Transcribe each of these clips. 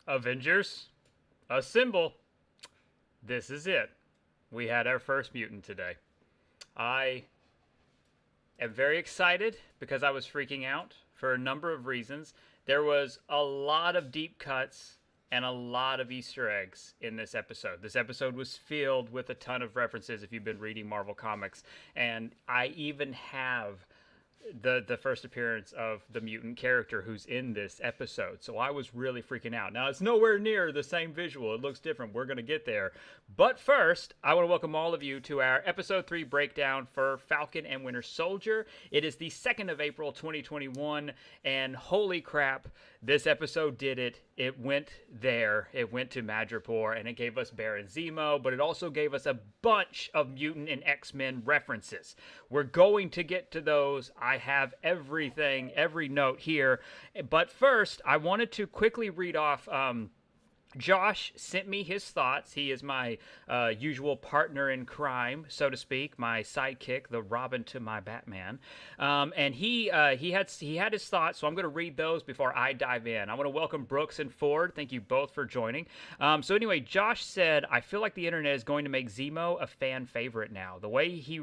Avengers, assemble. This is it. We had our first mutant today. I am very excited because I was freaking out for a number of reasons. There was a lot of deep cuts and a lot of Easter eggs in this episode. This episode was filled with a ton of references if you've been reading Marvel Comics. And I even have the first appearance of the mutant character who's in this episode. So I was really freaking out. Now, it's nowhere near the same visual. It looks different. We're going to get there. But first, I want to welcome all of you to our Episode 3 breakdown for Falcon and Winter Soldier. It is the 2nd of April, 2021, and holy crap, this episode did it. It went there. It went to Madripoor, and it gave us Baron Zemo, but it also gave us a bunch of mutant and X-Men references. We're going to get to those. I have everything, every note here. But first, I wanted to quickly read off Josh sent me his thoughts. He is my usual partner in crime, so to speak, my sidekick, the Robin to my Batman. And he had his thoughts, so I'm going to read those before I dive in. I want to welcome Brooks and Ford. Thank you both for joining. So anyway, Josh said, "I feel like the internet is going to make Zemo a fan favorite now. The way he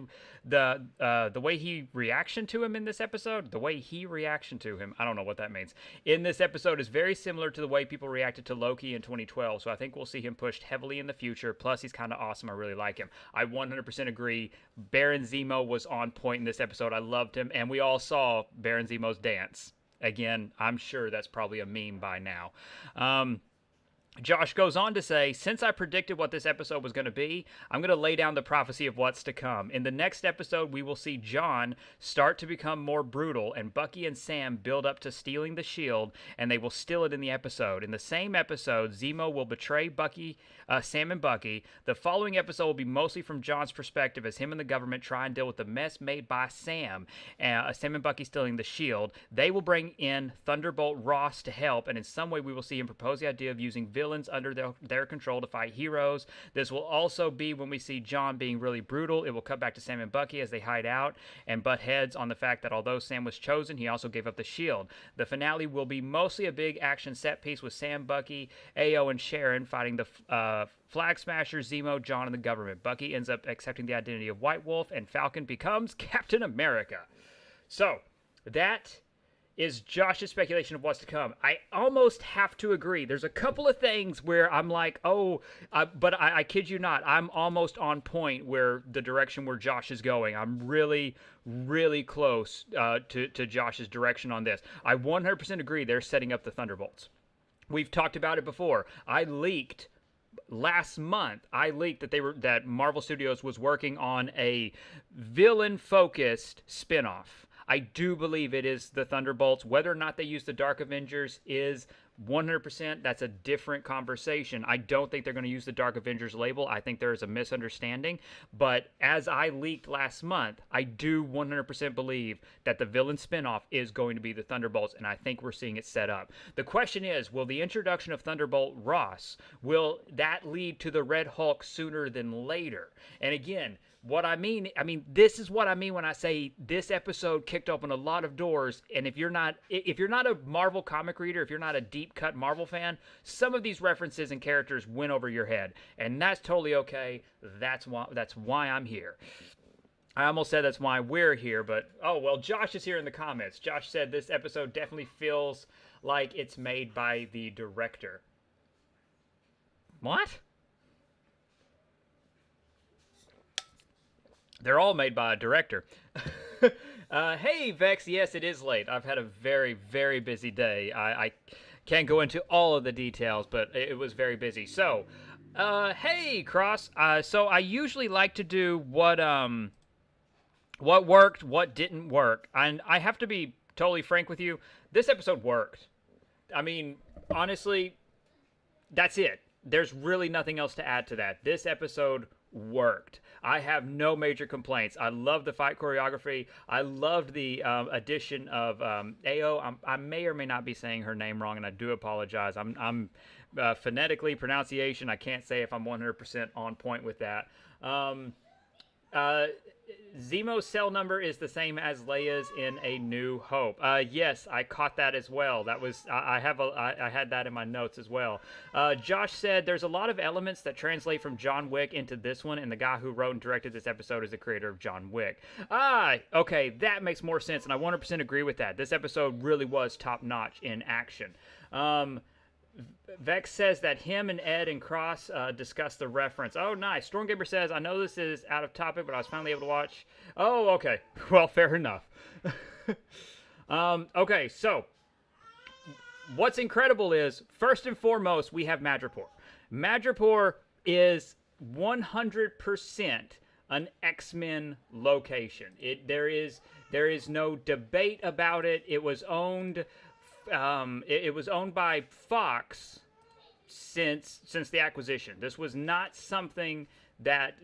reaction to him in this episode, I don't know what that means. In this episode is very similar to the way people reacted to Loki in 2012, so I think we'll see him pushed heavily in the future. Plus, he's kind of awesome. I really like him." I 100% agree. Baron Zemo was on point in this episode. I loved him, and we all saw Baron Zemo's dance. Again, I'm sure that's probably a meme by now. Josh goes on to say, "Since I predicted what this episode was going to be, I'm going to lay down the prophecy of what's to come. In the next episode, we will see John start to become more brutal, and Bucky and Sam build up to stealing the shield, and they will steal it in the episode. In the same episode, Zemo will betray Sam and Bucky. The following episode will be mostly from John's perspective as him and the government try and deal with the mess made by Sam and Bucky stealing the shield. They will bring in Thunderbolt Ross to help, and in some way we will see him propose the idea of using villains under their control to fight heroes. This will also be when we see John being really brutal. It will cut back to Sam and Bucky as they hide out and butt heads on the fact that although Sam was chosen, he also gave up the shield. The finale will be mostly a big action set piece with Sam, Bucky, Ao, and Sharon fighting the Flag Smashers, Zemo, John, and the government. Bucky ends up accepting the identity of White Wolf, and Falcon becomes Captain America." So, that is Josh's speculation of what's to come. I almost have to agree. There's a couple of things where I'm like, but I kid you not, I'm almost on point where the direction where Josh is going. I'm really, really close to Josh's direction on this. I 100% agree they're setting up the Thunderbolts. We've talked about it before. Last month, I leaked that Marvel Studios was working on a villain-focused spinoff. I do believe it is the Thunderbolts. Whether or not they use the Dark Avengers is 100%. That's a different conversation. I don't think they're going to use the Dark Avengers label. I think there is a misunderstanding. But as I leaked last month, I do 100% believe that the villain spinoff is going to be the Thunderbolts, and I think we're seeing it set up. The question is, will the introduction of Thunderbolt Ross, will that lead to the Red Hulk sooner than later? And again, what I mean, this is what I mean when I say this episode kicked open a lot of doors. And if you're not a Marvel comic reader, if you're not a deep cut Marvel fan, some of these references and characters went over your head, and that's totally okay. That's why I'm here. I almost said that's why we're here, but Josh is here in the comments. Josh said this episode definitely feels like it's made by the director. What? They're all made by a director. Hey, Vex, yes, it is late. I've had a very, very busy day. I can't go into all of the details, but it was very busy. So, hey, Cross. So I usually like to do what worked, what didn't work. And I have to be totally frank with you. This episode worked. I mean, honestly, that's it. There's really nothing else to add to that. This episode worked. I have no major complaints. I love the fight choreography. I loved the addition of Ao. I may or may not be saying her name wrong, and I do apologize. I'm phonetically, pronunciation, I can't say if I'm 100% on point with that. Zemo's cell number is the same as Leia's in A New Hope. Yes, I caught that as well. That was I had that in my notes as well. Josh said there's a lot of elements that translate from John Wick into this one, and the guy who wrote and directed this episode is the creator of John Wick. Okay, that makes more sense, and I 100% agree with that. This episode really was top notch in action. Vex says that him and Ed and Cross discussed the reference. Oh, nice. Stormgamer says, I know this is out of topic, but I was finally able to watch. Oh, okay. Well, fair enough. Okay, so what's incredible is, first and foremost, we have Madripoor. Madripoor is 100% an X-Men location. There is no debate about it. It was owned... it was owned by Fox since the acquisition. This was not something that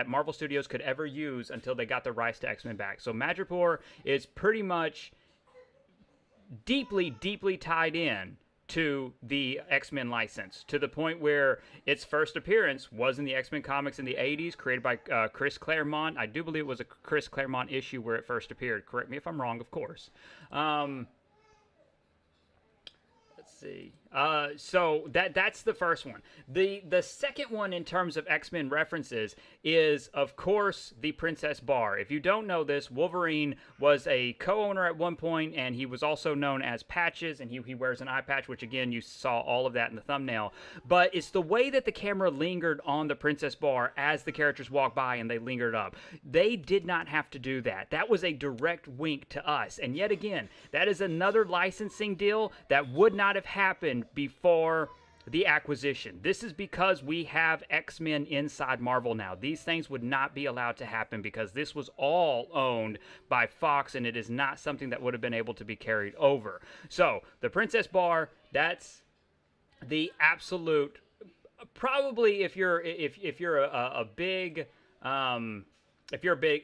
Marvel Studios could ever use until they got the rights to X-Men back. So Madripoor is pretty much deeply tied in to the X-Men license, to the point where its first appearance was in the X-Men comics in the 80s, created by Chris Claremont. I do believe it was a Chris Claremont issue where it first appeared. Correct me if I'm wrong, of course. Let's see. So that's the first one. The second one in terms of X-Men references is, of course, the Princess Bar. If you don't know this, Wolverine was a co-owner at one point, and he was also known as Patches, and he wears an eye patch, which, again, you saw all of that in the thumbnail. But it's the way that the camera lingered on the Princess Bar as the characters walked by and they lingered up. They did not have to do that. That was a direct wink to us. And yet again, that is another licensing deal that would not have happened before the acquisition. This is because we have X-Men inside Marvel now. These things would not be allowed to happen because this was all owned by Fox, and it is not something that would have been able to be carried over. So the Princess Bar, that's the absolute, probably if you're a big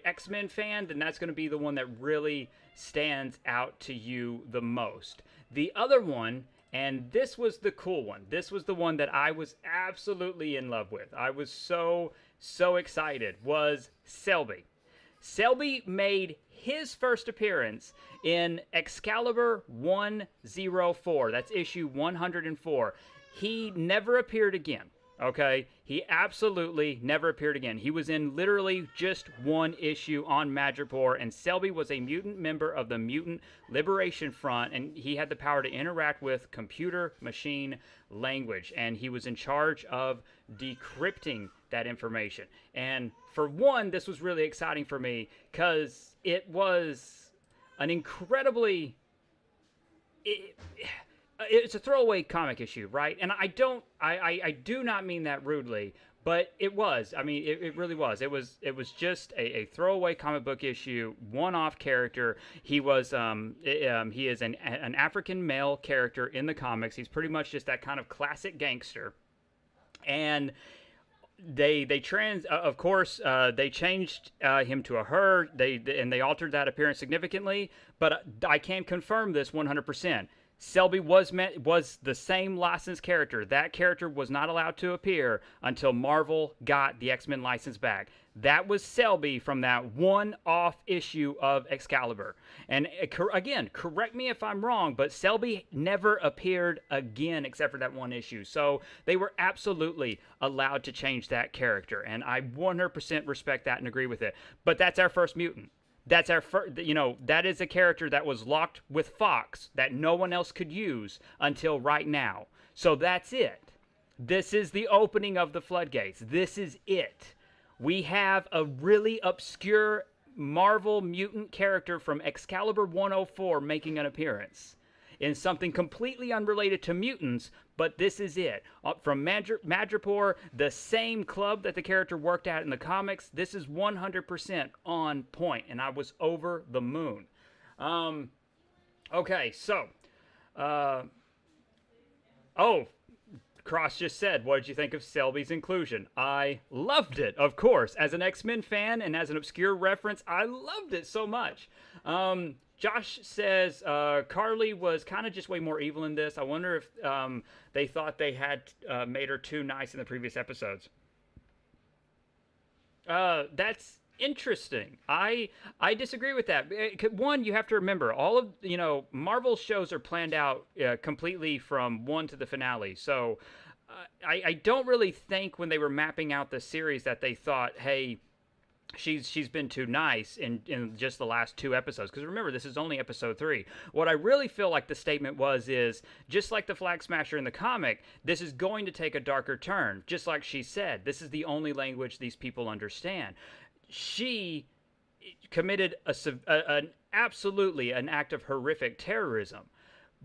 X-Men fan, then that's going to be the one that really stands out to you the most. The other one, and this was the cool one. This was the one that I was absolutely in love with. I was so excited, was Selby. Selby made his first appearance in Excalibur 104. That's issue 104. He never appeared again. Okay, he absolutely never appeared again. He was in literally just one issue on Madripoor, and Selby was a mutant member of the Mutant Liberation Front, and he had the power to interact with computer machine language, and he was in charge of decrypting that information. And for one, this was really exciting for me because it was an incredibly... It's a throwaway comic issue, right? And I do not mean that rudely, but it was. I mean, it really was. It was just a throwaway comic book issue, one-off character. He was he is an African male character in the comics. He's pretty much just that kind of classic gangster, and they changed him to a her. They altered that appearance significantly, but I can confirm this 100%. Selby was the same licensed character. That character was not allowed to appear until Marvel got the X-Men license back. That was Selby from that one-off issue of Excalibur. And again, correct me if I'm wrong, but Selby never appeared again except for that one issue. So they were absolutely allowed to change that character. And I 100% respect that and agree with it. But that's our first mutant. That's our first, that is a character that was locked with Fox that no one else could use until right now. So that's it. This is the opening of the floodgates. This is it. We have a really obscure Marvel mutant character from Excalibur 104 making an appearance in something completely unrelated to mutants, but this is it. From Madripoor, the same club that the character worked at in the comics, this is 100% on point, and I was over the moon. Okay, so, Cross just said, what did you think of Selby's inclusion? I loved it, of course. As an X-Men fan and as an obscure reference, I loved it so much. Josh says Carly was kind of just way more evil in this. I wonder if they thought they had made her too nice in the previous episodes. That's interesting. I disagree with that. One, you have to remember all of Marvel shows are planned out completely from one to the finale. So I don't really think when they were mapping out the series that they thought, hey, she's been too nice in just the last two episodes, because remember, this is only episode 3. What I really feel like the statement was is, just like the Flag Smasher in the comic, this is going to take a darker turn. Just like she said, this is the only language these people understand. She committed an absolutely an act of horrific terrorism,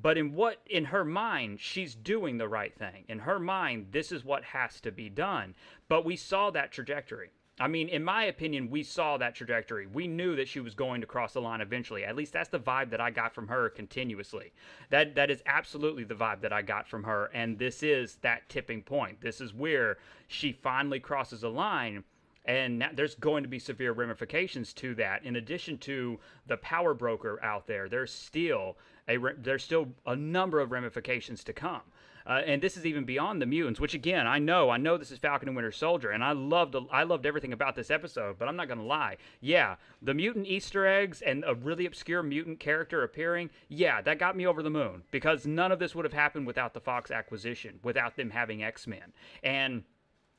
but in her mind, she's doing the right thing. In her mind, this is what has to be done. But we saw that trajectory. I mean, in my opinion, we saw that trajectory. We knew that she was going to cross the line eventually. At least that's the vibe that I got from her continuously. That is absolutely the vibe that I got from her, and this is that tipping point. This is where she finally crosses a line, and there's going to be severe ramifications to that. In addition to the power broker out there, there's still a number of ramifications to come. And this is even beyond the mutants, which again, I know this is Falcon and Winter Soldier, and I loved everything about this episode, but I'm not going to lie. Yeah, the mutant Easter eggs and a really obscure mutant character appearing, yeah, that got me over the moon, because none of this would have happened without the Fox acquisition, without them having X-Men. And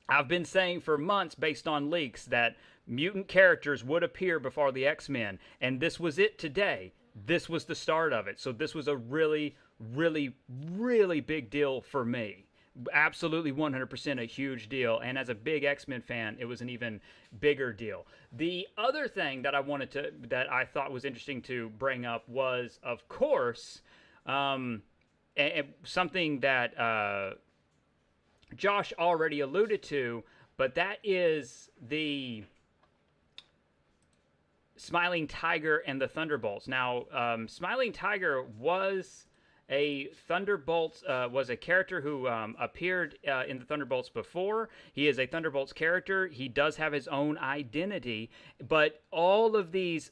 I've been saying for months, based on leaks, that mutant characters would appear before the X-Men, and this was it today. This was the start of it. So this was a really, really, really big deal for me. Absolutely 100% a huge deal. And as a big X-Men fan, it was an even bigger deal. The other thing that I thought was interesting to bring up was, of course, something that Josh already alluded to, but that is the Smiling Tiger and the Thunderbolts. Now, Smiling Tiger was a Thunderbolts, was a character who appeared in the Thunderbolts before. He is a Thunderbolts character. He does have his own identity, but all of these,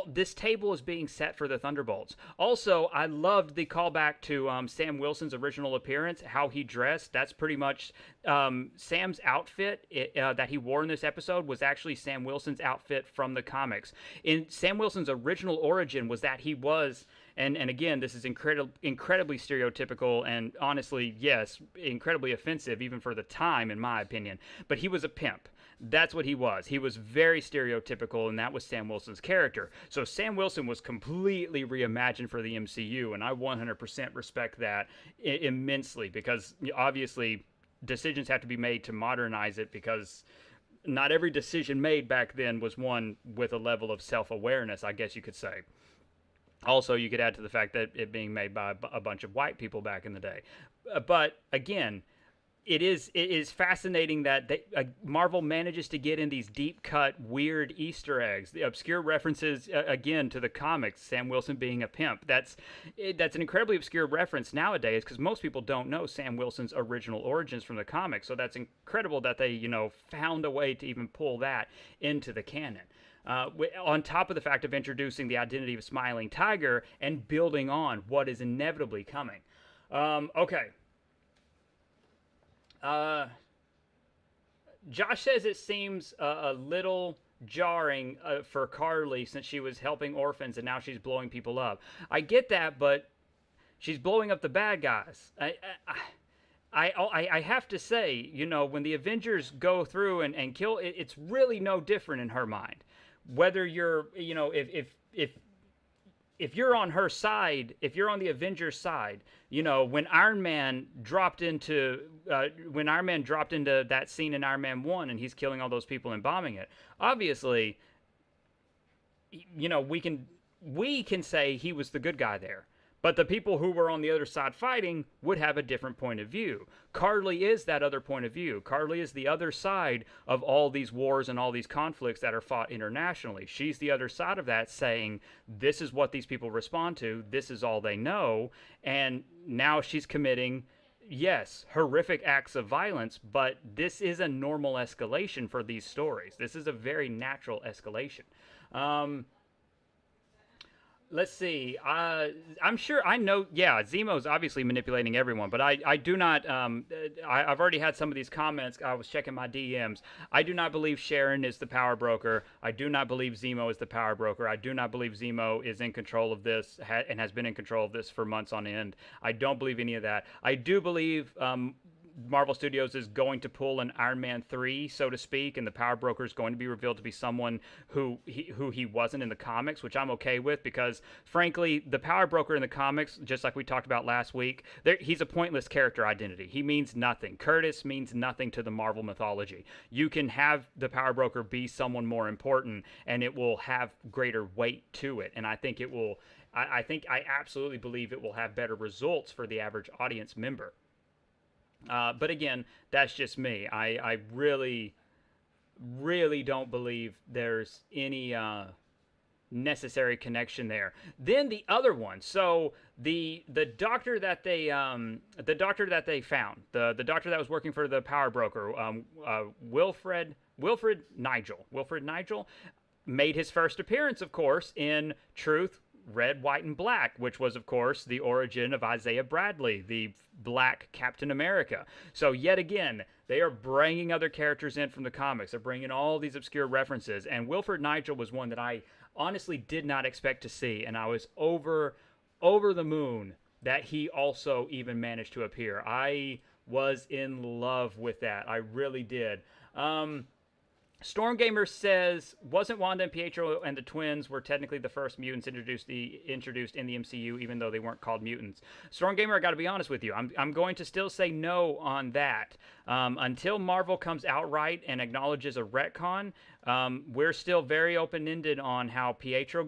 this table is being set for the Thunderbolts. Also, I loved the callback to Sam Wilson's original appearance, how he dressed. That's pretty much Sam's outfit that he wore in this episode was actually Sam Wilson's outfit from the comics. In Sam Wilson's original origin was that he was, and again, this is incredibly stereotypical and honestly, yes, incredibly offensive even for the time, in my opinion. But he was a pimp. That's what he was. He was very stereotypical, and that was Sam Wilson's character. So Sam Wilson was completely reimagined for the MCU, and I 100% respect that immensely, because obviously decisions have to be made to modernize it, because not every decision made back then was one with a level of self-awareness, I guess you could say. Also, you could add to the fact that it being made by a bunch of white people back in the day. But again, it is fascinating that Marvel manages to get in these deep-cut, weird Easter eggs, the obscure references, again, to the comics, Sam Wilson being a pimp. That's an incredibly obscure reference nowadays, because most people don't know Sam Wilson's original origins from the comics. So that's incredible that they, found a way to even pull that into the canon. On top of the fact of introducing the identity of Smiling Tiger and building on what is inevitably coming. Okay. Josh says it seems a little jarring for Carly, since she was helping orphans and now she's blowing people up. I get that, but she's blowing up the bad guys. I have to say, when the Avengers go through and kill, it's really no different in her mind. Whether you're, if you're on her side, if you're on the Avengers side, when Iron Man dropped into that scene in Iron Man 1 and he's killing all those people and bombing it, obviously, we can say he was the good guy there. But the people who were on the other side fighting would have a different point of view. Carly is that other point of view. Carly is the other side of all these wars and all these conflicts that are fought internationally. She's the other side of that, saying, this is what these people respond to, this is all they know, and now she's committing, yes, horrific acts of violence, but this is a normal escalation for these stories. This is a very natural escalation. Let's see. I'm sure I know. Yeah, Zemo's obviously manipulating everyone, but I do not. I've already had some of these comments. I was checking my DMs. I do not believe Sharon is the power broker. I do not believe Zemo is the power broker. I do not believe Zemo is in control of this and has been in control of this for months on end. I don't believe any of that. I do believe Marvel Studios is going to pull an Iron Man 3, so to speak, and the power broker is going to be revealed to be someone who he wasn't in the comics, which I'm okay with because, frankly, the power broker in the comics, just like we talked about last week, he's a pointless character identity. He means nothing. Curtis means nothing to the Marvel mythology. You can have the power broker be someone more important, and it will have greater weight to it, and I think it will. I absolutely believe it will have better results for the average audience member. But again, that's just me. I really, really don't believe there's any necessary connection there. Then the other one. So the doctor that they found, the doctor that was working for the power broker, Wilfred Nigel made his first appearance, of course, in Truth, Red, White, and Black, which was, of course, the origin of Isaiah Bradley, the Black Captain America. So, yet again, they are bringing other characters in from the comics. They're bringing all these obscure references. And Wilfred Nigel was one that I honestly did not expect to see. And I was over the moon that he also even managed to appear. I was in love with that. I really did. Stormgamer says, wasn't Wanda and Pietro and the twins were technically the first mutants introduced in the MCU, even though they weren't called mutants? Stormgamer, I got to be honest with you. I'm going to still say no on that. Until Marvel comes outright and acknowledges a retcon, we're still very open-ended on how Pietro,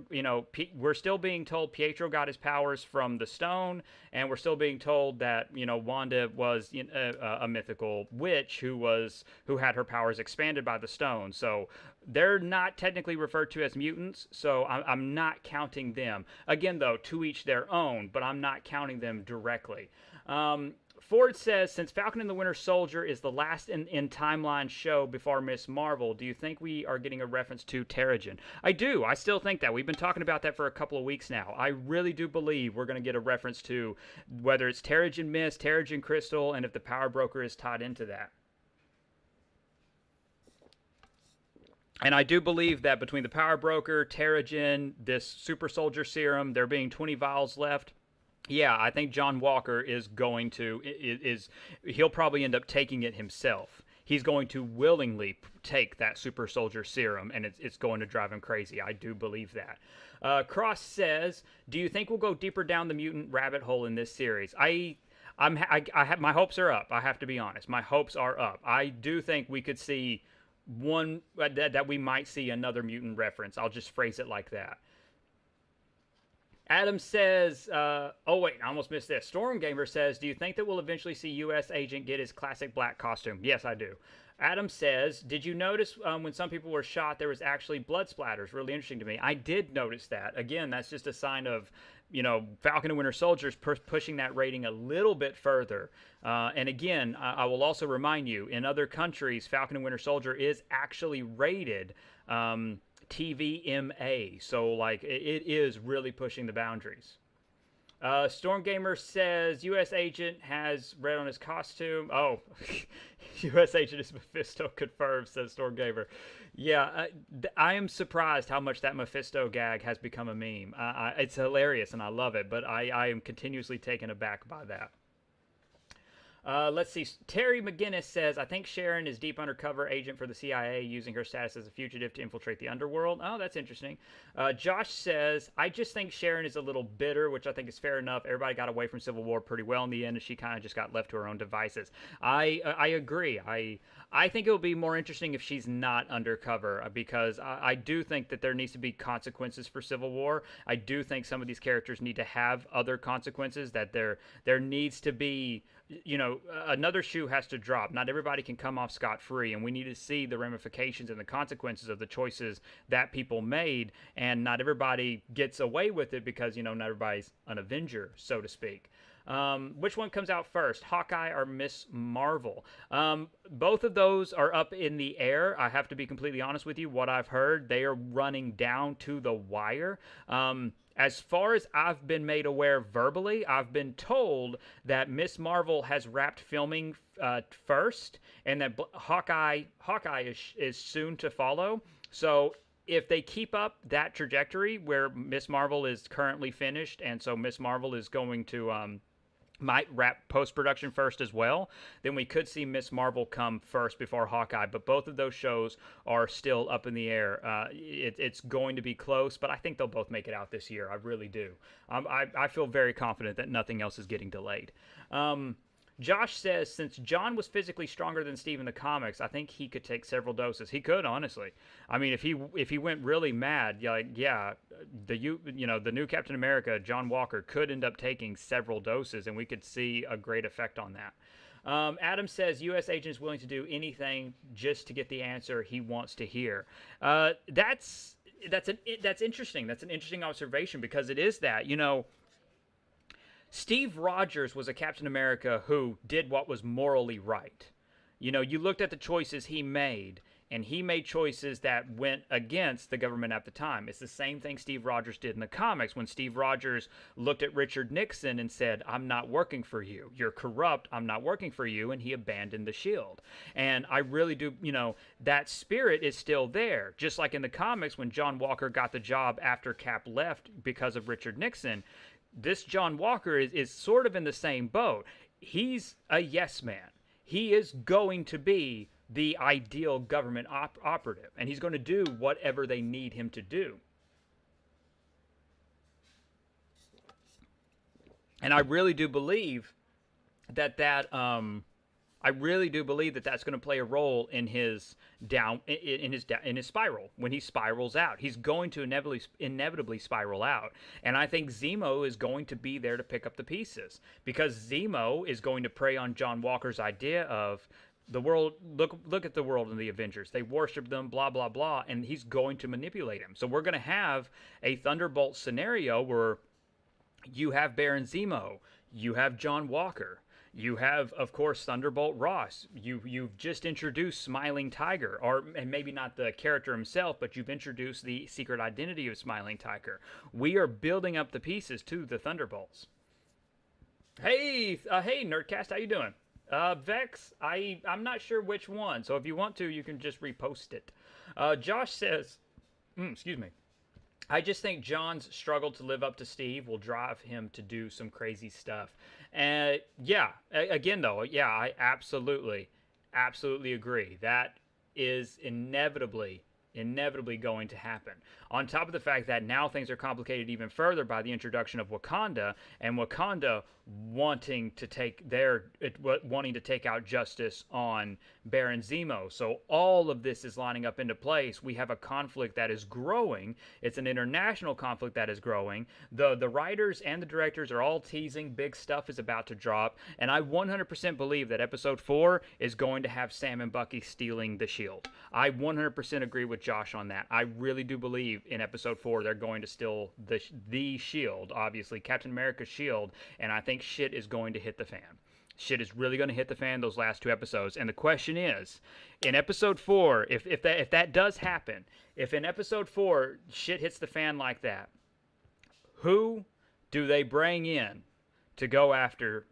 we're still being told Pietro got his powers from the stone, and we're still being told that, Wanda was a mythical witch who had her powers expanded by the stone. So they're not technically referred to as mutants, so I'm not counting them. Again, though, to each their own, but I'm not counting them directly. Ford says, since Falcon and the Winter Soldier is the last in timeline show before Miss Marvel, do you think we are getting a reference to Terrigen? I do. I still think that. We've been talking about that for a couple of weeks now. I really do believe we're going to get a reference to whether it's Terrigen Mist, Terrigen Crystal, and if the Power Broker is tied into that. And I do believe that between the Power Broker, Terrigen, this Super Soldier Serum, there being 20 vials left, yeah, I think John Walker is going to he'll probably end up taking it himself. He's going to willingly take that Super Soldier Serum, and it's going to drive him crazy. I do believe that. Cross says, "Do you think we'll go deeper down the mutant rabbit hole in this series?" I have my hopes are up. I have to be honest. My hopes are up. I do think we could see one that we might see another mutant reference. I'll just phrase it like that. Adam says, oh wait, I almost missed this. Stormgamer says, do you think that we'll eventually see U.S. Agent get his classic black costume? Yes, I do. Adam says, did you notice when some people were shot, there was actually blood splatters? Really interesting to me. I did notice that. Again, that's just a sign of, Falcon and Winter Soldier's pushing that rating a little bit further. And again, I will also remind you, in other countries, Falcon and Winter Soldier is actually rated TVMA. So, it is really pushing the boundaries. Stormgamer says, U.S. Agent has red on his costume. Oh, U.S. Agent is Mephisto confirmed, says Stormgamer. Yeah, I am surprised how much that Mephisto gag has become a meme. It's hilarious, and I love it, but I am continuously taken aback by that. Let's see. Terry McGinnis says, I think Sharon is deep undercover agent for the CIA using her status as a fugitive to infiltrate the underworld. Oh, that's interesting. Josh says, I just think Sharon is a little bitter, which I think is fair enough. Everybody got away from Civil War pretty well in the end, and she kind of just got left to her own devices. I agree. I think it will be more interesting if she's not undercover because I do think that there needs to be consequences for Civil War. I do think some of these characters need to have other consequences, that there needs to be, another shoe has to drop. Not everybody can come off scot-free, and we need to see the ramifications and the consequences of the choices that people made, and not everybody gets away with it because, not everybody's an Avenger, so to speak. Which one comes out first, Hawkeye or Miss Marvel? Both of those are up in the air. I have to be completely honest with you. What I've heard, they are running down to the wire. As far as I've been made aware verbally, I've been told that Miss Marvel has wrapped filming first, and that Hawkeye is soon to follow. So if they keep up that trajectory where Miss Marvel is currently finished, and so Miss Marvel is going to might wrap post-production first as well, then we could see Miss Marvel come first before Hawkeye. But both of those shows are still up in the air. It's going to be close, but I think they'll both make it out this year. I really do. I feel very confident that nothing else is getting delayed. Josh says, since John was physically stronger than Steve in the comics, I think he could take several doses. He could, honestly. I mean, if he went really mad, the new Captain America, John Walker, could end up taking several doses, and we could see a great effect on that. Adam says, U.S. agent is willing to do anything just to get the answer he wants to hear. That's interesting. That's an interesting observation, because it is that, Steve Rogers was a Captain America who did what was morally right. You looked at the choices he made, and he made choices that went against the government at the time. It's the same thing Steve Rogers did in the comics when Steve Rogers looked at Richard Nixon and said, I'm not working for you. You're corrupt. I'm not working for you. And he abandoned the shield. And I really do, that spirit is still there. Just like in the comics when John Walker got the job after Cap left because of Richard Nixon, this John Walker is sort of in the same boat. He's a yes man. He is going to be the ideal government operative, and he's going to do whatever they need him to do. And I really do believe that that's going to play a role in his spiral. When he spirals out, he's going to inevitably spiral out. And I think Zemo is going to be there to pick up the pieces, because Zemo is going to prey on John Walker's idea of the world. Look at the world in the Avengers. They worship them, blah blah blah, and he's going to manipulate him. So we're going to have a Thunderbolt scenario where you have Baron Zemo, you have John Walker. You have, of course, Thunderbolt Ross. You've just introduced Smiling Tiger, and maybe not the character himself, but you've introduced the secret identity of Smiling Tiger. We are building up the pieces to the Thunderbolts. Hey, Nerdcast, how you doing? Vex, I'm not sure which one, so if you want to, you can just repost it. Josh says, excuse me. I just think John's struggle to live up to Steve will drive him to do some crazy stuff. And I absolutely agree. That is inevitably going to happen. On top of the fact that now things are complicated even further by the introduction of Wakanda, and Wakanda wanting to take out justice on Baron Zemo. So all of this is lining up into place. We have a conflict that is growing. It's an international conflict that is growing. The writers and the directors are all teasing big stuff is about to drop, and I 100% believe that episode 4 is going to have Sam and Bucky stealing the shield. I 100% agree with Josh on that. I really do believe in episode 4 they're going to steal the shield, obviously Captain America's shield, and I think shit is going to hit the fan. Shit is really going to hit the fan those last 2 episodes. And the question is, in episode 4, if that does happen, if in episode 4 shit hits the fan like that, who do they bring in to go after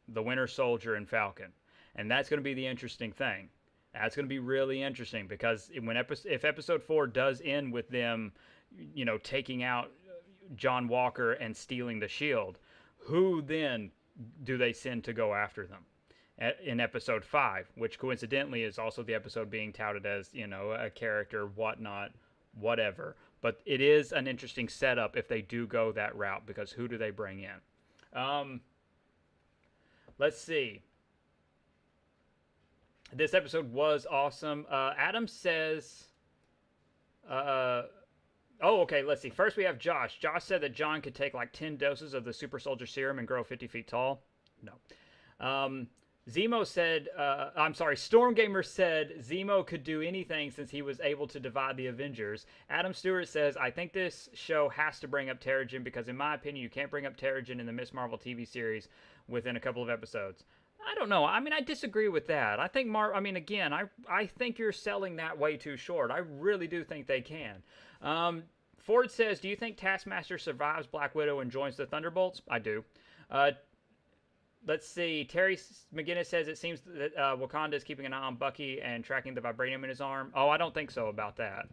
the Winter Soldier and Falcon? And that's going to be the interesting thing. That's going to be really interesting, because if episode 4 does end with them, taking out John Walker and stealing the shield, who then do they send to go after them in episode 5, which coincidentally is also the episode being touted as, a character, whatnot, whatever. But it is an interesting setup if they do go that route, because who do they bring in? Let's see. This episode was awesome. Adam says... okay, let's see. First we have Josh. Josh said that John could take like 10 doses of the super soldier serum and grow 50 feet tall. No. Zemo said, Stormgamer said Zemo could do anything since he was able to divide the Avengers. Adam Stewart says, I think this show has to bring up Terrigen, because in my opinion, you can't bring up Terrigen in the Miss Marvel TV series within a couple of episodes. I don't know. I mean, I disagree with that. I think I think you're selling that way too short. I really do think they can. Ford says, do you think Taskmaster survives Black Widow and joins the Thunderbolts? I do. Uh, let's see. Terry McGinnis says it seems that Wakanda is keeping an eye on Bucky and tracking the vibranium in his arm. Oh, I don't think so about that.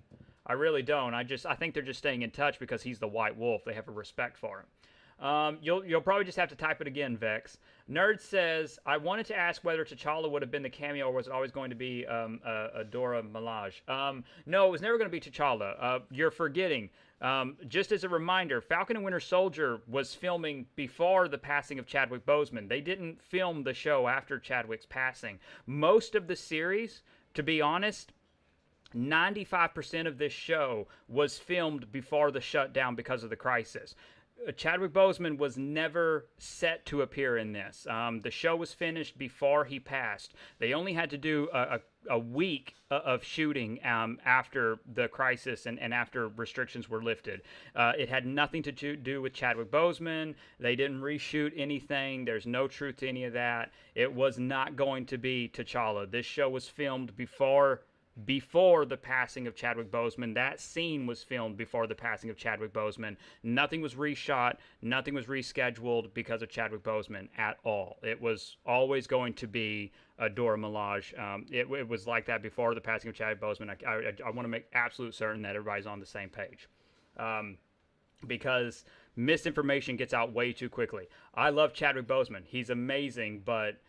I really don't. I think they're just staying in touch because he's the White Wolf. They have a respect for him. You'll probably just have to type it again, Vex. Nerd says, I wanted to ask whether T'Challa would have been the cameo or was it always going to be a Dora Milaje. No, it was never going to be T'Challa. You're forgetting. Just as a reminder, Falcon and Winter Soldier was filming before the passing of Chadwick Boseman. They didn't film the show after Chadwick's passing. Most of the series, to be honest, 95% of this show was filmed before the shutdown because of the crisis. Chadwick Boseman was never set to appear in this. The show was finished before he passed. They only had to do a week of shooting after the crisis and after restrictions were lifted. It had nothing to do with Chadwick Boseman. They didn't reshoot anything. There's no truth to any of that. It was not going to be T'Challa. This show was filmed before the passing of Chadwick Boseman. That scene was filmed before the passing of Chadwick Boseman. Nothing was reshot. Nothing was rescheduled because of Chadwick Boseman at all. It was always going to be a Dora Milaje. It was like that before the passing of Chadwick Boseman. I want to make absolute certain that everybody's on the same page. Because misinformation gets out way too quickly. I love Chadwick Boseman. He's amazing, but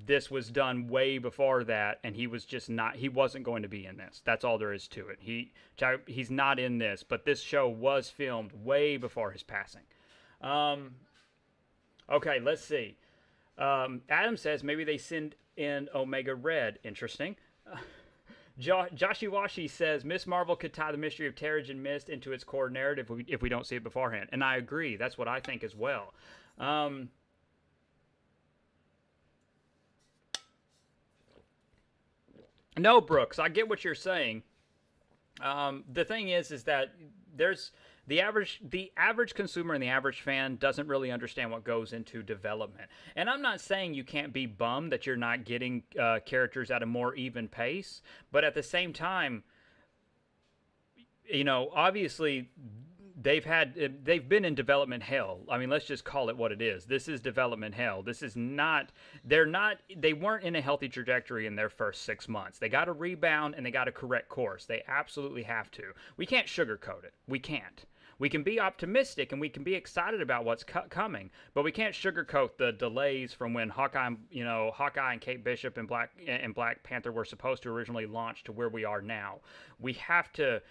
this was done way before that, and he wasn't going to be in this. That's all there is to it. He's not in this, but this show was filmed way before his passing. Okay, let's see. Adam says maybe they send in Omega Red. Interesting. Joshiwashi says Miss Marvel could tie the mystery of Terrigen Mist into its core narrative if we don't see it beforehand. And I agree. That's what I think as well. No, Brooks, I get what you're saying. The thing is that there's the average consumer and the average fan doesn't really understand what goes into development. And I'm not saying you can't be bummed that you're not getting characters at a more even pace, but at the same time, obviously they've been in development hell. I mean, let's just call it what it is. This is development hell. This is not, they weren't in a healthy trajectory in their first 6 months. They got to rebound and they got to correct course. They absolutely have to. We can't sugarcoat it. We can't. We can be optimistic and we can be excited about what's coming, but we can't sugarcoat the delays from when Hawkeye and Kate Bishop and Black Panther were supposed to originally launch to where we are now. We have to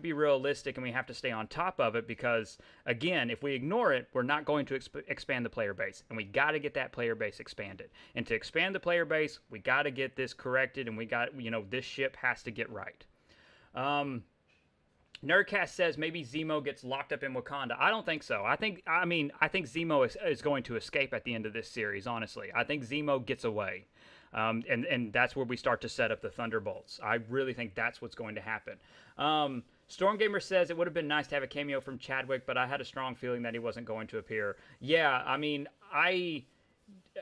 be realistic and we have to stay on top of it because, again, if we ignore it, we're not going to expand the player base, and we got to get that player base expanded. And to expand the player base, we got to get this corrected, and this ship has to get right. Nerdcast says maybe Zemo gets locked up in Wakanda. I don't think so. I think Zemo is going to escape at the end of this series, honestly. I think Zemo gets away. And that's where we start to set up the Thunderbolts. I really think that's what's going to happen. Stormgamer says it would have been nice to have a cameo from Chadwick, but I had a strong feeling that he wasn't going to appear. Yeah, I mean,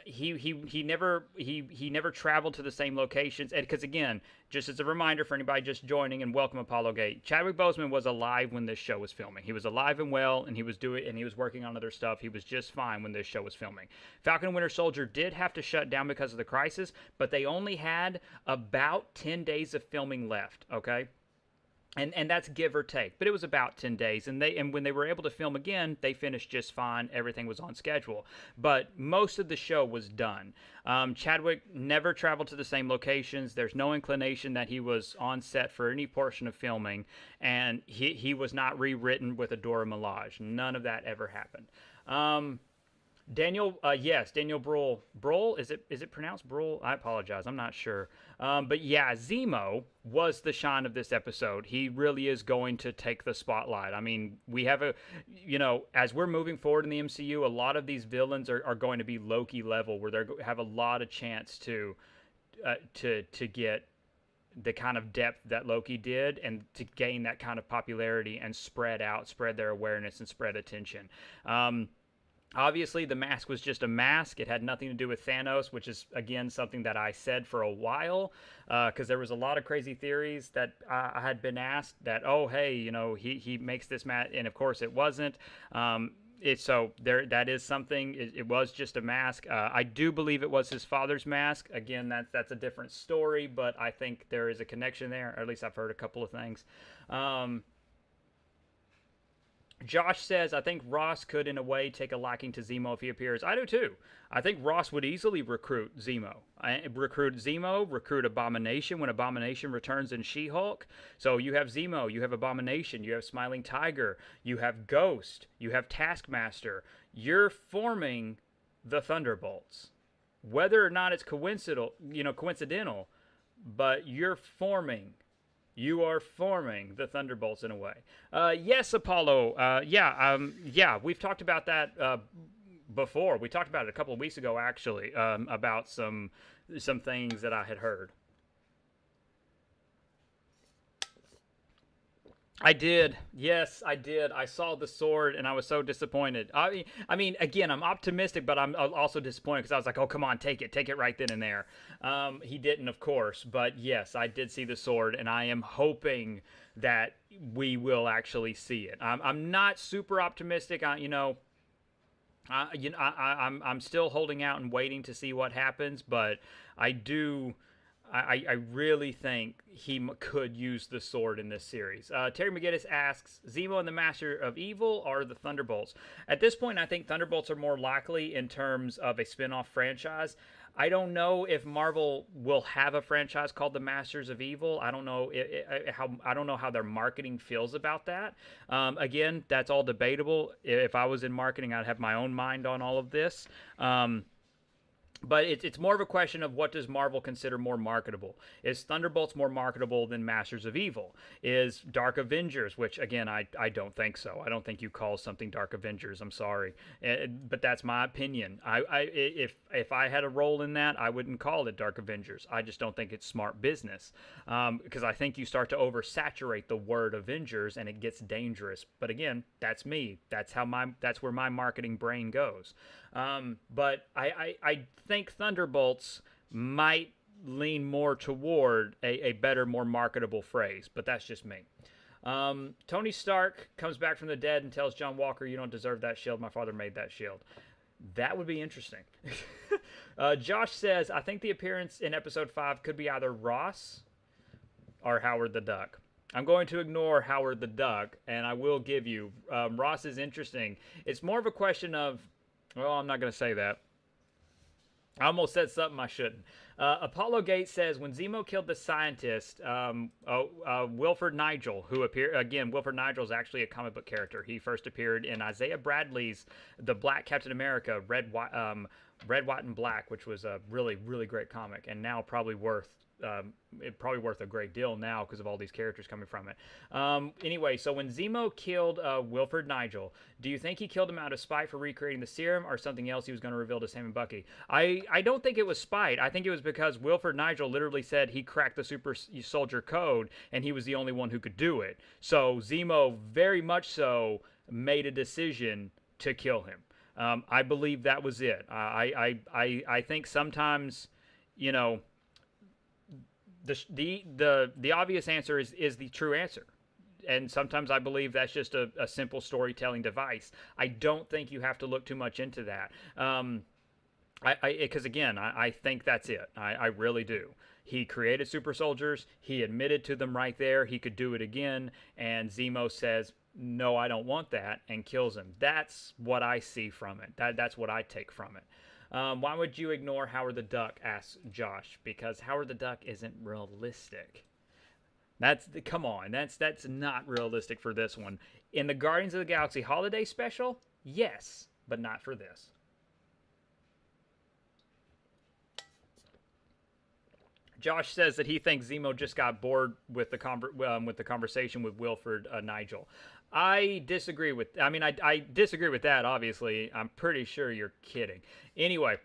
he never traveled to the same locations, and because, again, just as a reminder for anybody just joining, and welcome Apollo Gate, Chadwick Boseman was alive when this show was filming. He was alive and well, and he was working on other stuff. He was just fine when this show was filming. Falcon and Winter Soldier did have to shut down because of the crisis, but they only had about 10 days of filming left. Okay. And that's give or take, but it was about 10 days, and when they were able to film again, they finished just fine. Everything was on schedule, but most of the show was done. Chadwick never traveled to the same locations. There's no inclination that he was on set for any portion of filming, and he was not rewritten with a Dora Milaje. None of that ever happened. Daniel Bruhl. Bruhl, is it pronounced Bruhl? I apologize, I'm not sure. But yeah, Zemo was the shine of this episode. He really is going to take the spotlight. I mean, we have as we're moving forward in the MCU, a lot of these villains are going to be Loki level, where they have a lot of chance to get the kind of depth that Loki did, and to gain that kind of popularity and spread their awareness and spread attention. Obviously, the mask was just a mask. It had nothing to do with Thanos, which is, again, something that I said for a while, because there was a lot of crazy theories that I had been asked that, oh, hey, he makes this mask, and of course it wasn't. So there, that is something. It was just a mask. I do believe it was his father's mask. Again, that's a different story, but I think there is a connection there. Or at least I've heard a couple of things. Josh says, I think Ross could, in a way, take a liking to Zemo if he appears. I do too. I think Ross would easily recruit Zemo. Recruit Abomination when Abomination returns in She-Hulk. So you have Zemo, you have Abomination, you have Smiling Tiger, you have Ghost, you have Taskmaster. You're forming the Thunderbolts. Whether or not it's coincidental, but you're forming. You are forming the Thunderbolts in a way. Yes, Apollo. Yeah, we've talked about that before. We talked about it a couple of weeks ago, actually, about some things that I had heard. I did. Yes, I did. I saw the sword and I was so disappointed. I mean, again, I'm optimistic, but I'm also disappointed because I was like, oh, come on, take it right then and there. He didn't, of course, but yes, I did see the sword, and I am hoping that we will actually see it. I'm not super optimistic. I'm still holding out and waiting to see what happens, but I do. I really think he could use the sword in this series. Terry McGinnis asks, Zemo and the Master of Evil or the Thunderbolts? At this point, I think Thunderbolts are more likely in terms of a spin-off franchise. I don't know if Marvel will have a franchise called the Masters of Evil. I don't know how their marketing feels about that. Again, that's all debatable. If I was in marketing, I'd have my own mind on all of this. But it's more of a question of what does Marvel consider more marketable? Is Thunderbolts more marketable than Masters of Evil? Is Dark Avengers, which again I don't think so. I don't think you call something Dark Avengers. I'm sorry, but that's my opinion. If I had a role in that, I wouldn't call it Dark Avengers. I just don't think it's smart business because I think you start to oversaturate the word Avengers and it gets dangerous. But again, that's me. That's where my marketing brain goes. But I think Thunderbolts might lean more toward a better, more marketable phrase, but that's just me. Tony Stark comes back from the dead and tells John Walker, you don't deserve that shield. My father made that shield. That would be interesting. Josh says, I think the appearance in episode 5 could be either Ross or Howard the Duck. I'm going to ignore Howard the Duck, and I will give you, Ross is interesting. It's more of a question of, well, I'm not going to say that. I almost said something I shouldn't. Apollo Gates says, when Zemo killed the scientist, Wilford Nigel, who appeared, again, Wilford Nigel is actually a comic book character. He first appeared in Isaiah Bradley's The Black Captain America, Red, White, and Black, which was a really, really great comic, and now probably worth a great deal now because of all these characters coming from it. Anyway, so when Zemo killed Wilford Nigel, do you think he killed him out of spite for recreating the serum or something else he was going to reveal to Sam and Bucky? I don't think it was spite. I think it was because Wilford Nigel literally said he cracked the super soldier code and he was the only one who could do it. So Zemo very much so made a decision to kill him. I believe that was it. I think sometimes, the obvious answer is the true answer. And sometimes I believe that's just a simple storytelling device. I don't think you have to look too much into that. Because again, I think that's it. I really do. He created super soldiers. He admitted to them right there. He could do it again. And Zemo says, no, I don't want that, and kills him. That's what I see from it. That's what I take from it. Why would you ignore Howard the Duck, asks Josh? Because Howard the Duck isn't realistic. Come on, that's not realistic for this one. In the Guardians of the Galaxy Holiday Special, yes, but not for this. Josh says that he thinks Zemo just got bored with the conversation with Wilford Nigel. I disagree with. I disagree with that. Obviously, I'm pretty sure you're kidding. Anyway,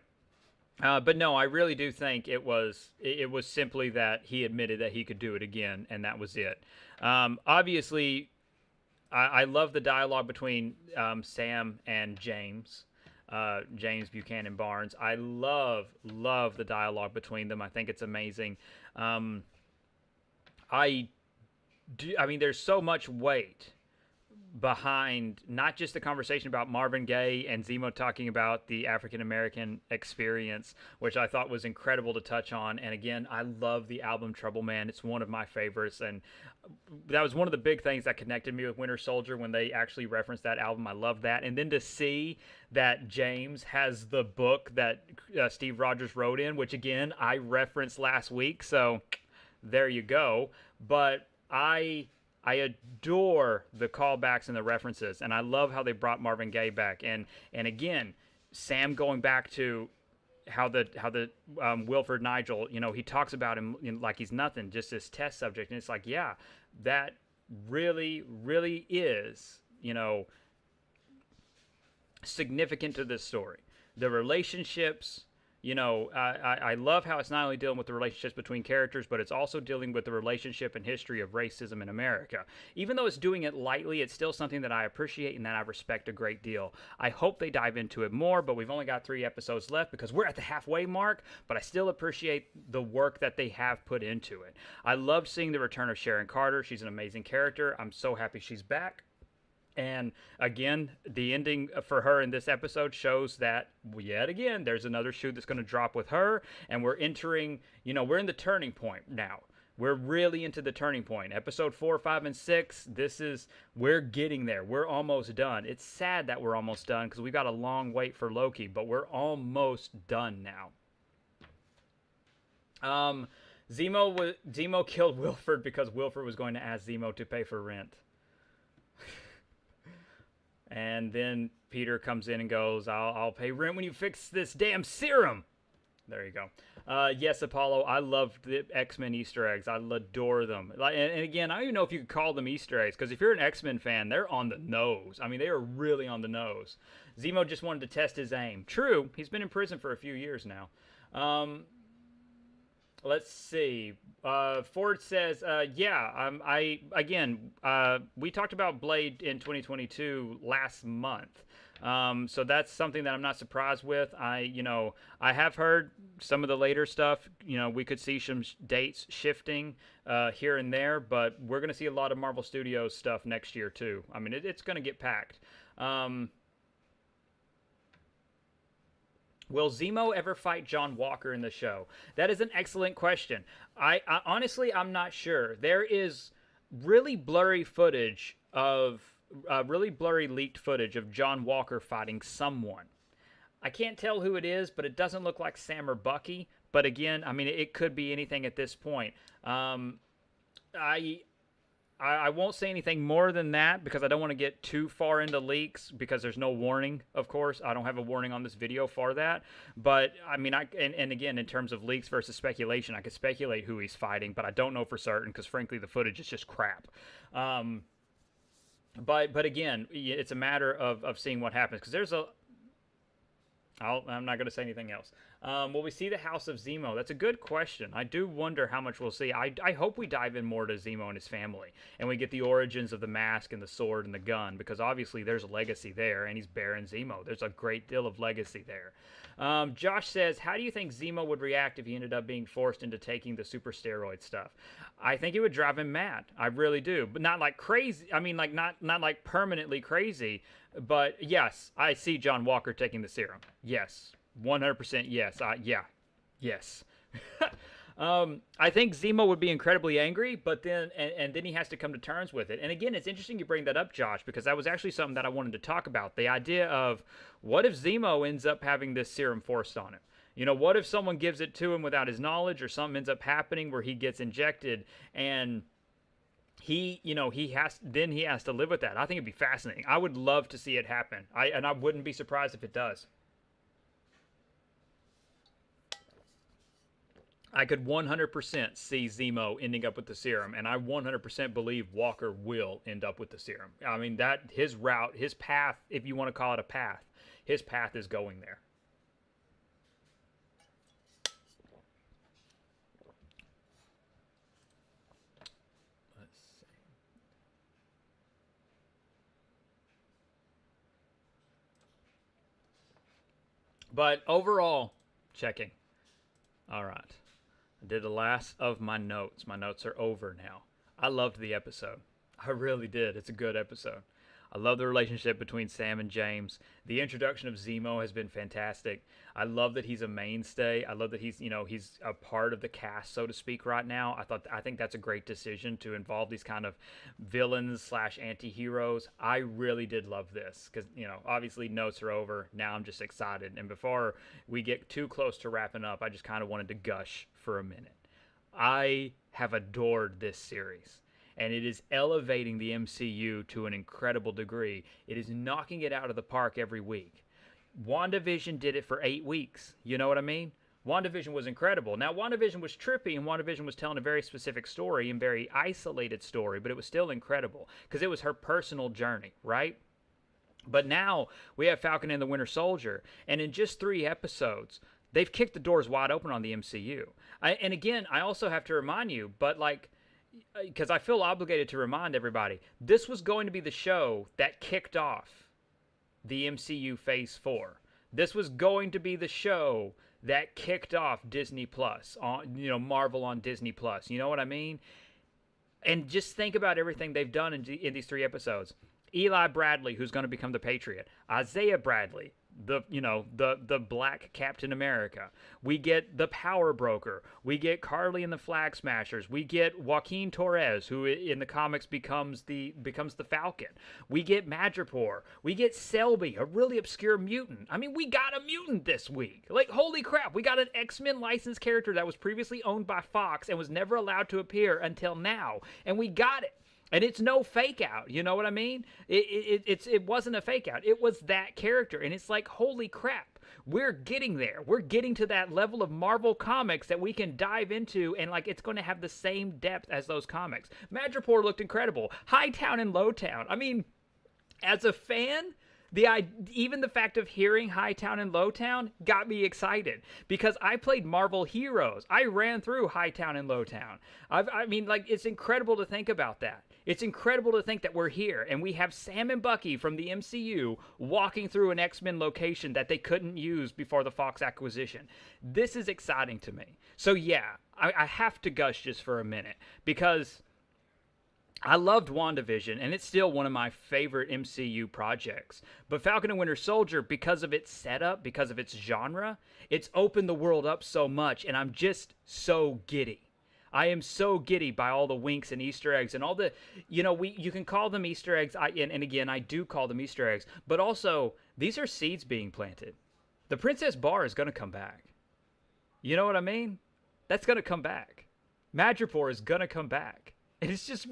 but no, I really do think it was simply that he admitted that he could do it again, and that was it. Obviously, I love the dialogue between Sam and James. James Buchanan Barnes. I love the dialogue between them. I think it's amazing. I I mean, there's so much weight behind not just the conversation about Marvin Gaye and Zemo talking about the African American experience, which I thought was incredible to touch on. And again, I love the album Trouble Man. It's one of my favorites. And that was one of the big things that connected me with Winter Soldier when they actually referenced that album. I love that. And then to see that James has the book that Steve Rogers wrote in, which again, I referenced last week. So there you go. But I adore the callbacks and the references, and I love how they brought Marvin Gaye back. And again, Sam going back to how the Wilford Nigel, he talks about him like he's nothing, just this test subject, and it's like, yeah, that really is significant to this story. The relationships. I love how it's not only dealing with the relationships between characters, but it's also dealing with the relationship and history of racism in America. Even though it's doing it lightly, it's still something that I appreciate and that I respect a great deal. I hope they dive into it more, but we've only got 3 episodes left because we're at the halfway mark, but I still appreciate the work that they have put into it. I loved seeing the return of Sharon Carter. She's an amazing character. I'm so happy she's back. And again, the ending for her in this episode shows that, yet again, there's another shoe that's going to drop with her. And we're entering, we're in the turning point now. We're really into the turning point. Episode 4, 5, and 6, we're getting there. We're almost done. It's sad that we're almost done because we've got a long wait for Loki, but we're almost done now. Zemo killed Wilford because Wilford was going to ask Zemo to pay for rent. And then Peter comes in and goes, I'll pay rent when you fix this damn serum. There you go. Yes, Apollo, I love the X-Men Easter eggs. I adore them. And again, I don't even know if you could call them Easter eggs, because if you're an X-Men fan, they're on the nose. I mean, they are really on the nose. Zemo just wanted to test his aim. True, he's been in prison for a few years now. Let's see. Ford says, we talked about Blade in 2022 last month. So that's something that I'm not surprised with. I have heard some of the later stuff. We could see some dates shifting here and there, but we're going to see a lot of Marvel Studios stuff next year too. I mean, it's going to get packed. Will Zemo ever fight John Walker in the show? That is an excellent question. I honestly, I'm not sure. There is really blurry footage leaked footage of John Walker fighting someone. I can't tell who it is, but it doesn't look like Sam or Bucky. But again, I mean, it could be anything at this point. I won't say anything more than that because I don't want to get too far into leaks because there's no warning, of course. I don't have a warning on this video for that. But, I mean, and again, in terms of leaks versus speculation, I could speculate who he's fighting, but I don't know for certain because, frankly, the footage is just crap. But again, it's a matter of seeing what happens because there's I'm not going to say anything else. Will we see the House of Zemo? That's a good question. I do wonder how much we'll see. I hope we dive in more to Zemo and his family, and we get the origins of the mask and the sword and the gun, because obviously there's a legacy there, and he's Baron Zemo. There's a great deal of legacy there. Josh says, how do you think Zemo would react if he ended up being forced into taking the super steroid stuff? I think it would drive him mad. I really do. But not like crazy. I mean, like not like permanently crazy. But yes, I see John Walker taking the serum. Yes. 100% yes. Yes. I think Zemo would be incredibly angry, but then and then he has to come to terms with it. And again, it's interesting you bring that up, Josh, because that was actually something that I wanted to talk about. The idea of what if Zemo ends up having this serum forced on him? What if someone gives it to him without his knowledge, or something ends up happening where he gets injected and he has to live with that. I think it'd be fascinating. I would love to see it happen. I wouldn't be surprised if it does. I could 100% see Zemo ending up with the serum, and I 100% believe Walker will end up with the serum. I mean, that his route, his path, if you want to call it a path, his path is going there. Let's see. But overall, checking. All right. I did the last of my notes. My notes are over now. I loved the episode. I really did. It's a good episode. I love the relationship between Sam and James. The introduction of Zemo has been fantastic. I love that he's a mainstay. I love that he's a part of the cast, so to speak, right now. I think that's a great decision to involve these kind of villains slash anti-heroes. I really did love this because, obviously notes are over. Now I'm just excited. And before we get too close to wrapping up, I just kind of wanted to gush for a minute. I have adored this series. And it is elevating the MCU to an incredible degree. It is knocking it out of the park every week. WandaVision did it for 8 weeks. You know what I mean? WandaVision was incredible. Now, WandaVision was trippy, and WandaVision was telling a very specific story and very isolated story, but it was still incredible because it was her personal journey, right? But now we have Falcon and the Winter Soldier, and in just 3 episodes, they've kicked the doors wide open on the MCU. And again, I also have to remind you, but because I feel obligated to remind everybody, this was going to be the show that kicked off the MCU Phase 4. This was going to be the show that kicked off Disney Plus, Marvel on Disney Plus. You know what I mean? And just think about everything they've done in these 3 episodes. Eli Bradley, who's going to become the Patriot. Isaiah Bradley, the Black Captain America. We get the Power Broker. We get Carly and the Flag Smashers. We get Joaquin Torres, who in the comics becomes the Falcon. We get Madripoor. We get Selby, a really obscure mutant. I mean, we got a mutant this week. Like, holy crap, we got an X-Men licensed character that was previously owned by Fox and was never allowed to appear until now, and we got it. And it's no fake out, you know what I mean? It wasn't a fake out. It was that character, and it's like, holy crap, we're getting there. We're getting to that level of Marvel comics that we can dive into, and it's going to have the same depth as those comics. Madripoor looked incredible. Hightown and Lowtown. I mean, as a fan, even the fact of hearing Hightown and Lowtown got me excited because I played Marvel Heroes. I ran through Hightown and Lowtown. It's incredible to think about that. It's incredible to think that we're here and we have Sam and Bucky from the MCU walking through an X-Men location that they couldn't use before the Fox acquisition. This is exciting to me. So yeah, I have to gush just for a minute because I loved WandaVision, and it's still one of my favorite MCU projects. But Falcon and Winter Soldier, because of its setup, because of its genre, it's opened the world up so much, and I'm just so giddy. I am so giddy by all the winks and Easter eggs and all the, you can call them Easter eggs, and again, I do call them Easter eggs, but also, these are seeds being planted. The Princess Bar is going to come back. You know what I mean? That's going to come back. Madripoor is going to come back. And it's just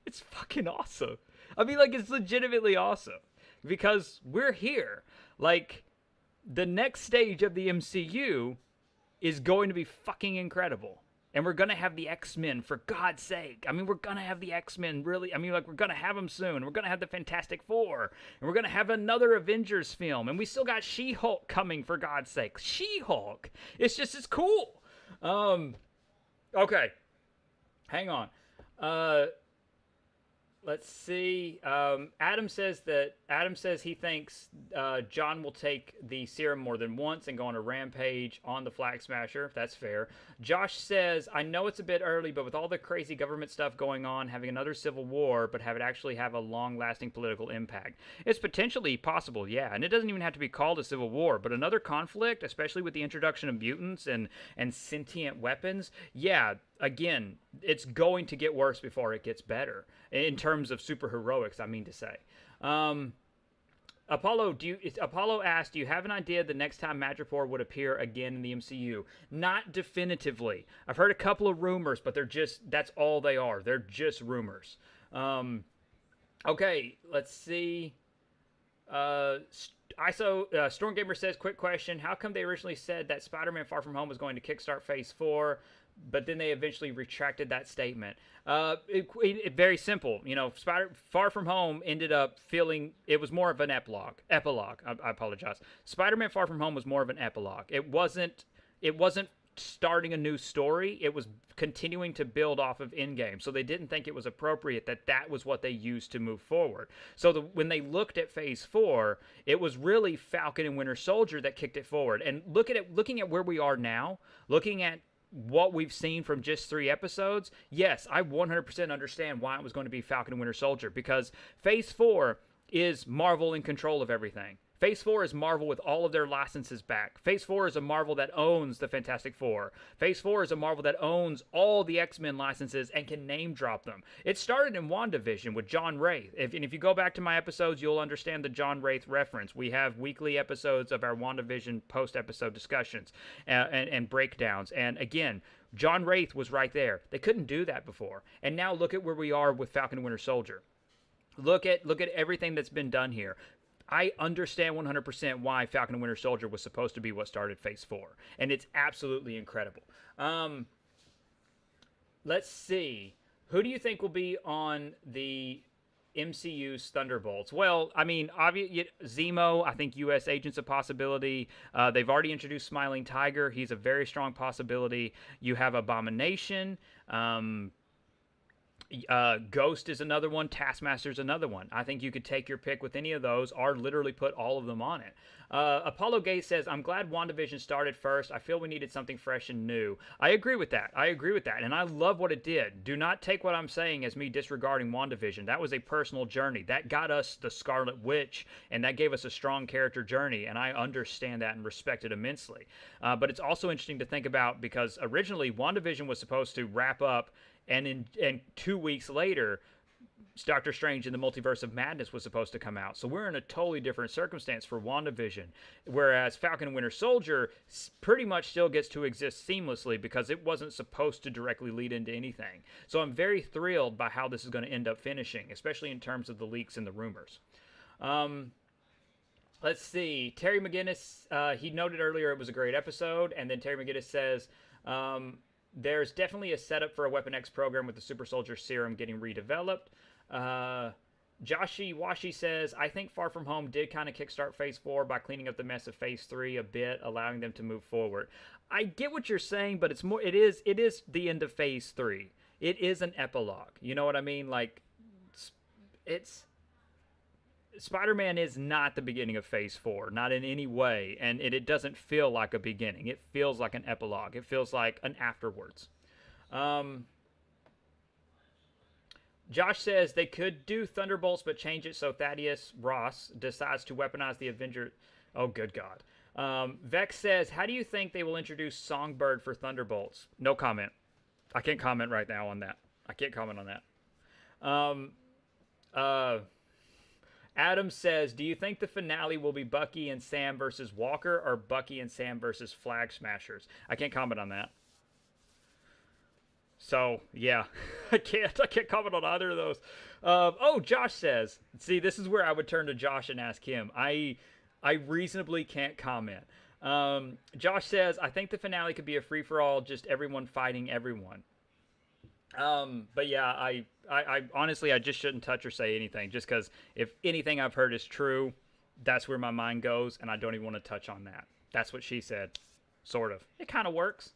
it's fucking awesome. I mean, it's legitimately awesome. Because we're here. The next stage of the MCU is going to be fucking incredible. And we're going to have the X-Men, for God's sake. I mean, we're going to have the X-Men, really. I mean, we're going to have them soon. We're going to have the Fantastic Four. And we're going to have another Avengers film. And we still got She-Hulk coming, for God's sake. She-Hulk. It's cool. Okay. Hang on. Let's see. Adam says he thinks John will take the serum more than once and go on a rampage on the Flag Smasher. That's fair. Josh says, I know it's a bit early, but with all the crazy government stuff going on, having another civil war, but have it actually have a long-lasting political impact. It's potentially possible, yeah. And it doesn't even have to be called a civil war, but another conflict, especially with the introduction of mutants and sentient weapons, yeah. Again, it's going to get worse before it gets better in terms of superheroics, I mean to say. Apollo asked, do you have an idea the next time Madripoor would appear again in the MCU? Not definitively. I've heard a couple of rumors, but that's all they are. They're just rumors. Okay, let's see. Stormgamer says, quick question. How come they originally said that Spider-Man Far From Home was going to kickstart Phase 4, but then they eventually retracted that statement? Very simple. Far From Home ended up feeling, it was more of an epilogue. I apologize. Spider-Man Far From Home was more of an epilogue. It wasn't starting a new story. It was continuing to build off of Endgame. So they didn't think it was appropriate that that was what they used to move forward. So when they looked at Phase 4, it was really Falcon and Winter Soldier that kicked it forward. And looking at where we are now, looking at what we've seen from just 3 episodes, yes, I 100% understand why it was going to be Falcon and Winter Soldier, because Phase 4 is Marvel in control of everything. Phase 4 is Marvel with all of their licenses back. Phase 4 is a Marvel that owns the Fantastic Four. Phase 4 is a Marvel that owns all the X-Men licenses and can name drop them. It started in WandaVision with John Wraith. If you go back to my episodes, you'll understand the John Wraith reference. We have weekly episodes of our WandaVision post-episode discussions and breakdowns. And again, John Wraith was right there. They couldn't do that before. And now look at where we are with Falcon and Winter Soldier. Look at everything that's been done here. I understand 100% why Falcon and Winter Soldier was supposed to be what started Phase 4. And it's absolutely incredible. Let's see. Who do you think will be on the MCU's Thunderbolts? Well, I mean, Zemo, I think U.S. Agent's a possibility. They've already introduced Smiling Tiger. He's a very strong possibility. You have Abomination. Ghost is another one. Taskmaster's another one. I think you could take your pick with any of those or literally put all of them on it. Apollo Gates says, I'm glad WandaVision started first. I feel we needed something fresh and new. I agree with that. And I love what it did. Do not take what I'm saying as me disregarding WandaVision. That was a personal journey. That got us the Scarlet Witch, and that gave us a strong character journey, and I understand that and respect it immensely. But it's also interesting to think about, because originally WandaVision was supposed to wrap up, and 2 weeks later, Doctor Strange in the Multiverse of Madness was supposed to come out. So we're in a totally different circumstance for WandaVision. Whereas Falcon and Winter Soldier pretty much still gets to exist seamlessly because it wasn't supposed to directly lead into anything. So I'm very thrilled by how this is going to end up finishing, especially in terms of the leaks and the rumors. Let's see. Terry McGinnis, he noted earlier it was a great episode. And then Terry McGinnis says, there's definitely a setup for a Weapon X program with the Super Soldier Serum getting redeveloped. Joshi Washi says, I think Far From Home did kind of kickstart Phase 4 by cleaning up the mess of Phase 3 a bit, allowing them to move forward. I get what you're saying, but it is the end of Phase 3. It is an epilogue. You know what I mean? Like, Spider-Man is not the beginning of Phase 4, not in any way, and it doesn't feel like a beginning. It feels like an epilogue. It feels like an afterwards. Josh says they could do Thunderbolts, but change it so Thaddeus Ross decides to weaponize the Avenger. Oh, good God. Vex says, how do you think they will introduce Songbird for Thunderbolts? No comment. I can't comment right now on that. I can't comment on that. Adam says, do you think the finale will be Bucky and Sam versus Walker or Bucky and Sam versus Flag Smashers? I can't comment on that. So, yeah, I can't comment on either of those. Josh says, see, this is where I would turn to Josh and ask him. I reasonably can't comment. Josh says, I think the finale could be a free-for-all, just everyone fighting everyone. But yeah, I honestly, I just shouldn't touch or say anything, just because if anything I've heard is true, that's where my mind goes, and I don't even want to touch on that. That's what she said. Sort of. It kind of works.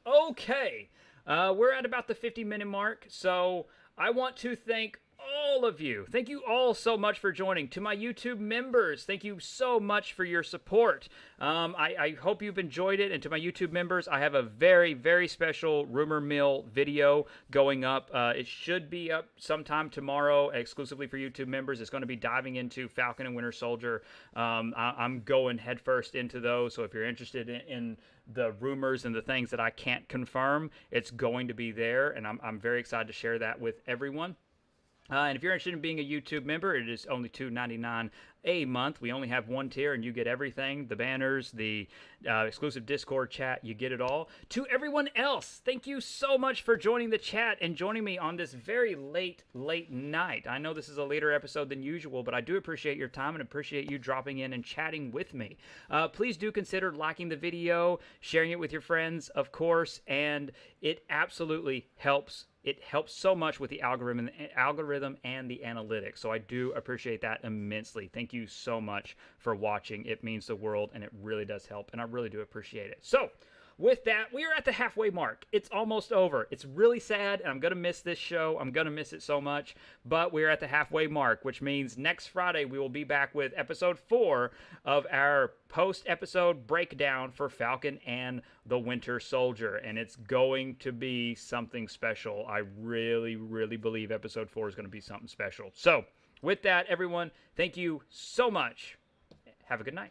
Okay. We're at about the 50-minute mark, so I want to thank all of you. Thank you all so much for joining. To my YouTube members, thank you so much for your support. I hope you've enjoyed it. And to my YouTube members, I have a very, very special Rumor Mill video going up. It should be up sometime tomorrow exclusively for YouTube members. It's going to be diving into Falcon and Winter Soldier. I'm going headfirst into those. So if you're interested in the rumors and the things that I can't confirm, it's going to be there. And I'm very excited to share that with everyone. And if you're interested in being a YouTube member, it is only $2.99 a month. We only have one tier, and you get everything, the banners, the exclusive Discord chat. You get it all. To everyone else, thank you so much for joining the chat and joining me on this very late night. I know this is a later episode than usual, but I do appreciate your time and appreciate you dropping in and chatting with me. Please do consider liking the video, sharing it with your friends, of course, and it absolutely helps it helps so much with the algorithm and the analytics. So I do appreciate that immensely. Thank you so much for watching. It means the world, and it really does help, and I really do appreciate it. So with that, we are at the halfway mark. It's almost over. It's really sad, and I'm going to miss this show. I'm going to miss it so much, but we're at the halfway mark, which means next Friday we will be back with episode 4 of our post-episode breakdown for Falcon and the Winter Soldier, and it's going to be something special. I really, really believe episode 4 is going to be something special. So with that, everyone, thank you so much. Have a good night.